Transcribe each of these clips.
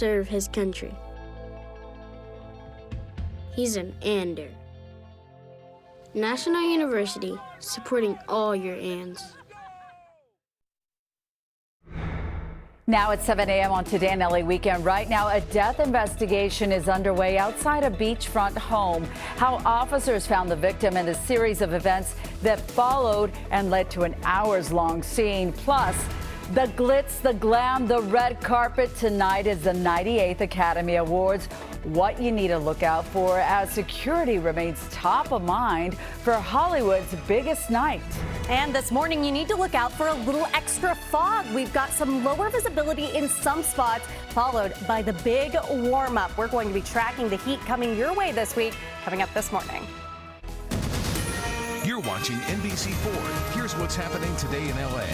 serve his country. He's an Ander. National University, supporting all your Ands. Now at 7 a.m. on Today in LA Weekend. Right now, a death investigation is underway outside a beachfront home. How officers found the victim and a series of events that followed and led to an hours-long scene. Plus, the glitz, the glam, the red carpet. Tonight is the 98th Academy Awards. What you need to look out for as security remains top of mind for Hollywood's biggest night. And this morning, you need to look out for a little extra fog. We've got some lower visibility in some spots, followed by the big warm-up. We're going to be tracking the heat coming your way this week, coming up this morning. You're watching NBC4. Here's what's happening today in LA.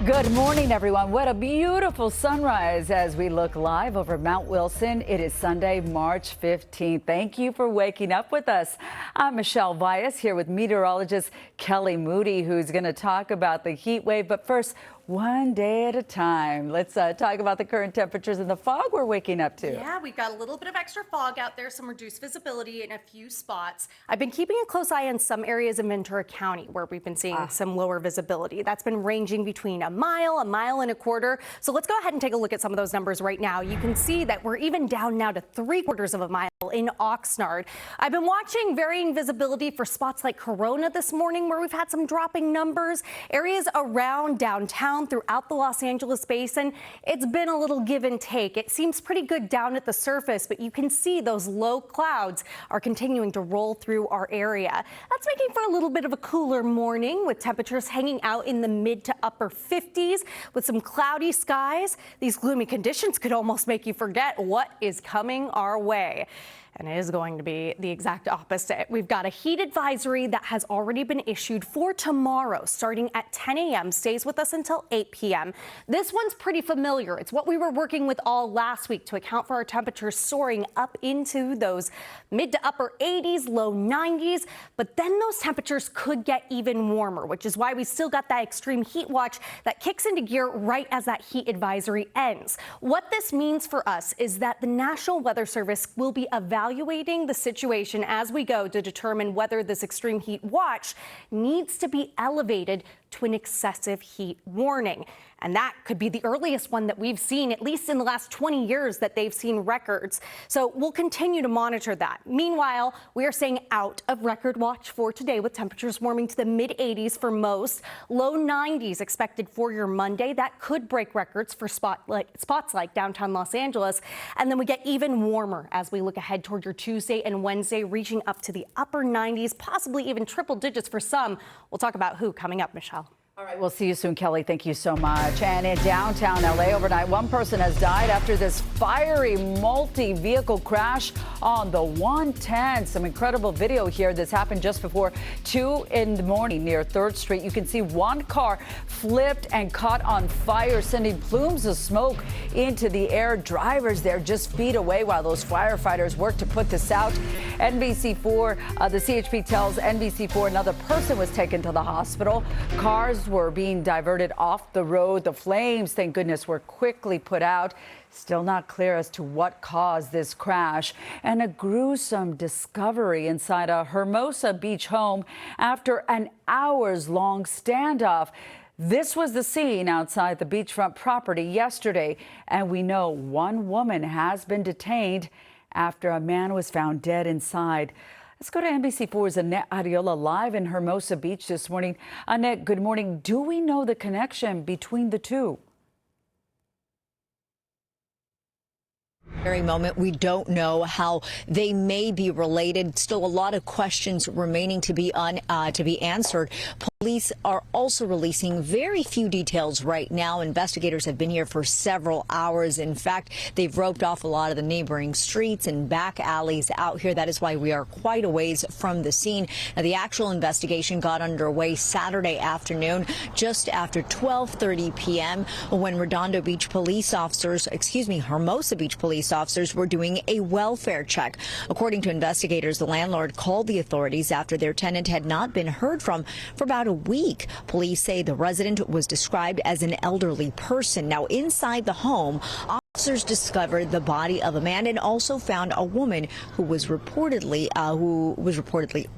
Good morning, everyone. What a beautiful sunrise as we look live over Mount Wilson. It is Sunday, March 15th. Thank you for waking up with us. I'm Michelle Vyas here with meteorologist Kelly Moody, who's going to talk about the heat wave. But first, one day at a time. Let's talk about the current temperatures and the fog we're waking up to. Yeah, we've got a little bit of extra fog out there, some reduced visibility in a few spots. I've been keeping a close eye on some areas of Ventura County where we've been seeing some lower visibility. That's been ranging between a mile and a quarter. So let's go ahead and take a look at some of those numbers right now. You can see that we're even down now to 3/4 of a mile in Oxnard. I've been watching varying visibility for spots like Corona this morning where we've had some dropping numbers. Areas around downtown throughout the Los Angeles basin, it's been a little give and take. It seems pretty good down at the surface, but you can see those low clouds are continuing to roll through our area. That's making for a little bit of a cooler morning with temperatures hanging out in the mid to upper 50s with some cloudy skies. These gloomy conditions could almost make you forget what is coming our way. And it is going to be the exact opposite. We've got a heat advisory that has already been issued for tomorrow, starting at 10 a.m., stays with us until 8 p.m. This one's pretty familiar. It's what we were working with all last week to account for our temperatures soaring up into those mid to upper 80s, low 90s. But then those temperatures could get even warmer, which is why we still got that extreme heat watch that kicks into gear right as that heat advisory ends. What this means for us is that the National Weather Service will be evaluating the situation as we go to determine whether this extreme heat watch needs to be elevated to an excessive heat warning. And that could be the earliest one that we've seen, at least in the last 20 years that they've seen records. So we'll continue to monitor that. Meanwhile, we are staying out of record watch for today with temperatures warming to the mid 80s for most, low 90s expected for your Monday. That could break records for spots like downtown Los Angeles. And then we get even warmer as we look ahead toward your Tuesday and Wednesday, reaching up to the upper 90s, possibly even triple digits for some. We'll talk about who coming up, Michelle. All right, we'll see you soon, Kelly. Thank you so much. And in downtown LA overnight, one person has died after this fiery multi-vehicle crash on the 110. Some incredible video here. This happened just before 2 in the morning near 3rd Street. You can see one car flipped and caught on fire, sending plumes of smoke into the air. Drivers there just feet away while those firefighters work to put this out. NBC4, the CHP tells NBC4 another person was taken to the hospital. Cars were being diverted off the road. The flames, thank goodness, were quickly put out. Still not clear as to what caused this crash. And a gruesome discovery inside a Hermosa Beach home after an hours-long standoff. This was the scene outside the beachfront property yesterday, and we know one woman has been detained after a man was found dead inside. Let's go to NBC4's Annette Ariola live in Hermosa Beach this morning. Annette, good morning. Do we know the connection between the two? Very moment, we don't know how they may be related. Still a lot of questions remaining to be answered. Police are also releasing very few details right now. Investigators have been here for several hours. In fact, they've roped off a lot of the neighboring streets and back alleys out here. That is why we are quite a ways from the scene. Now, the actual investigation got underway Saturday afternoon, just after 12:30 p.m. when Hermosa Beach police officers were doing a welfare check. According to investigators, the landlord called the authorities after their tenant had not been heard from for about a a week. Police say the resident was described as an elderly person. Now, inside the home, officers discovered the body of a man and also found a woman who was reportedly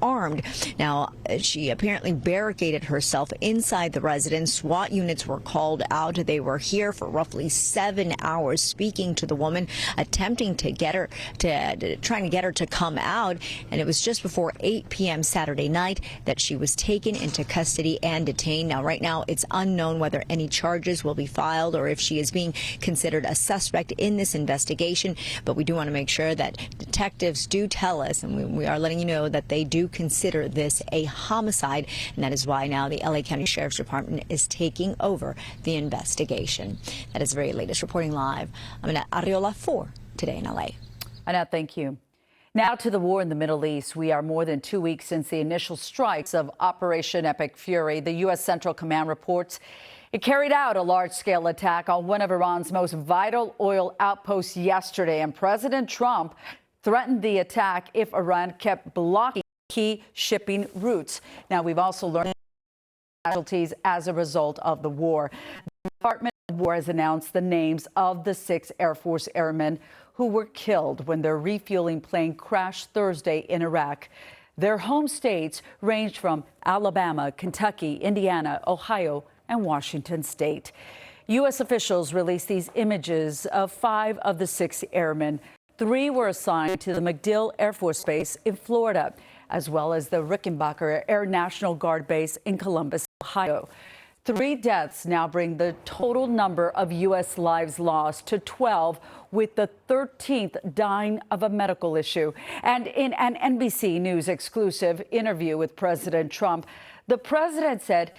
armed. Now, she apparently barricaded herself inside the residence. SWAT units were called out. They were here for roughly 7 hours, speaking to the woman, attempting to get her trying to get her to come out. And it was just before 8 p.m. Saturday night that she was taken into custody and detained. Now, right now, it's unknown whether any charges will be filed or if she is being considered a suspect in this investigation, but we do want to make sure that detectives do tell us, and we are letting you know that they do consider this a homicide, and that is why now the LA County Sheriff's Department is taking over the investigation. That is the very latest. Reporting live, I'm Annette Arriola for Today in LA. Annette, thank you. Now to the war in the Middle East. We are more than 2 weeks since the initial strikes of Operation Epic Fury. The U.S. Central Command reports it carried out a large-scale attack on one of Iran's most vital oil outposts yesterday, and President Trump threatened the attack if Iran kept blocking key shipping routes. Now, we've also learned casualties as a result of the war. The Department of War has announced the names of the 6 Air Force airmen who were killed when their refueling plane crashed Thursday in Iraq. Their home states ranged from Alabama, Kentucky, Indiana, Ohio, and Washington State. U.S. officials released these images of 5 of the 6 airmen. 3 were assigned to the MacDill Air Force Base in Florida, as well as the Rickenbacker Air National Guard Base in Columbus, Ohio. 3 deaths now bring the total number of U.S. lives lost to 12, with the 13th dying of a medical issue. And in an NBC News exclusive interview with President Trump, the president said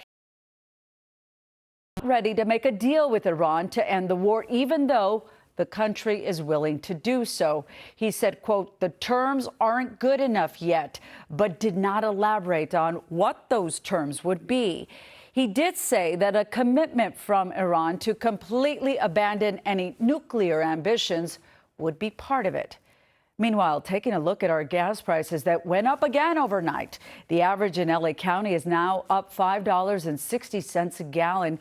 ready to make a deal with Iran to end the war, even though the country is willing to do so. He said, quote, the terms aren't good enough yet, but did not elaborate on what those terms would be. He did say that a commitment from Iran to completely abandon any nuclear ambitions would be part of it. Meanwhile, taking a look at our gas prices that went up again overnight. The average in LA County is now up $5.60 a gallon.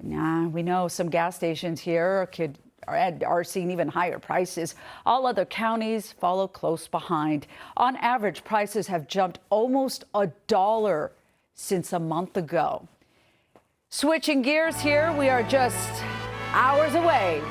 Now, we know some gas stations here are seeing even higher prices. All other counties follow close behind. On average, prices have jumped almost $1 since a month ago. Switching gears here, we are just hours away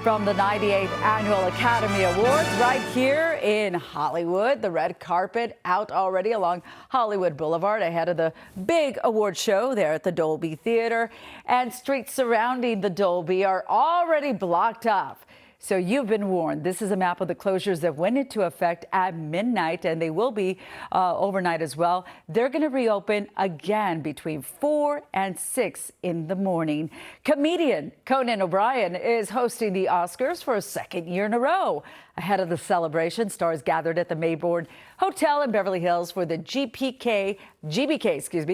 from the 98th Annual Academy Awards right here in Hollywood. The red carpet out already along Hollywood Boulevard ahead of the big award show there at the Dolby Theater. And streets surrounding the Dolby are already blocked off. So you've been warned. This is a map of the closures that went into effect at midnight, and they will be overnight as well. They're going to reopen again between 4 and 6 in the morning. Comedian Conan O'Brien is hosting the Oscars for a second year in a row. Ahead of the celebration, stars gathered at the Maybourne Hotel in Beverly Hills for the GBK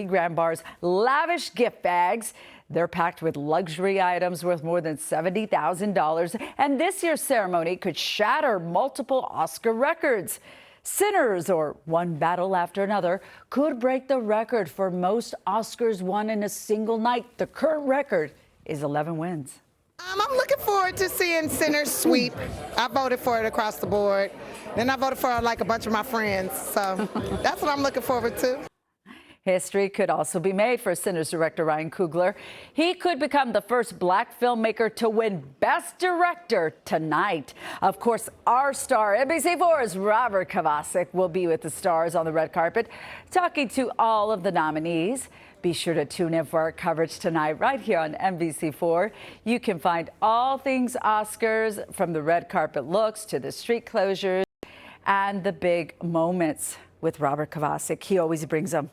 Grand Bar's lavish gift bags. They're packed with luxury items worth more than $70,000. And this year's ceremony could shatter multiple Oscar records. Sinners, or One Battle After Another, could break the record for most Oscars won in a single night. The current record is 11 wins. I'm looking forward to seeing Sinners sweep. I voted for it across the board. Then I voted for like a bunch of my friends. So that's what I'm looking forward to. History could also be made for Sinners director Ryan Coogler. He could become the first black filmmaker to win Best Director tonight. Of course, our star, NBC4's Robert Kovacic, will be with the stars on the red carpet, talking to all of the nominees. Be sure to tune in for our coverage tonight right here on NBC4. You can find all things Oscars, from the red carpet looks to the street closures and the big moments. With Robert Kovacic, he always brings them.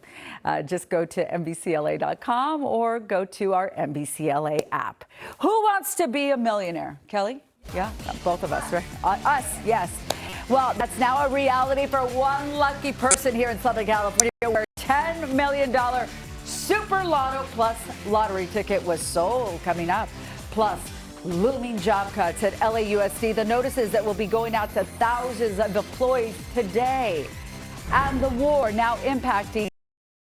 Just go to NBCLA.com or go to our NBCLA app. Who wants to be a millionaire? Kelly? Yeah, both of us, right? Us, yes. Well, that's now a reality for one lucky person here in Southern California, where a $10 million Super Lotto Plus lottery ticket was sold coming up. Plus, looming job cuts at LAUSD, the notices that will be going out to thousands of employees today. And the war now impacting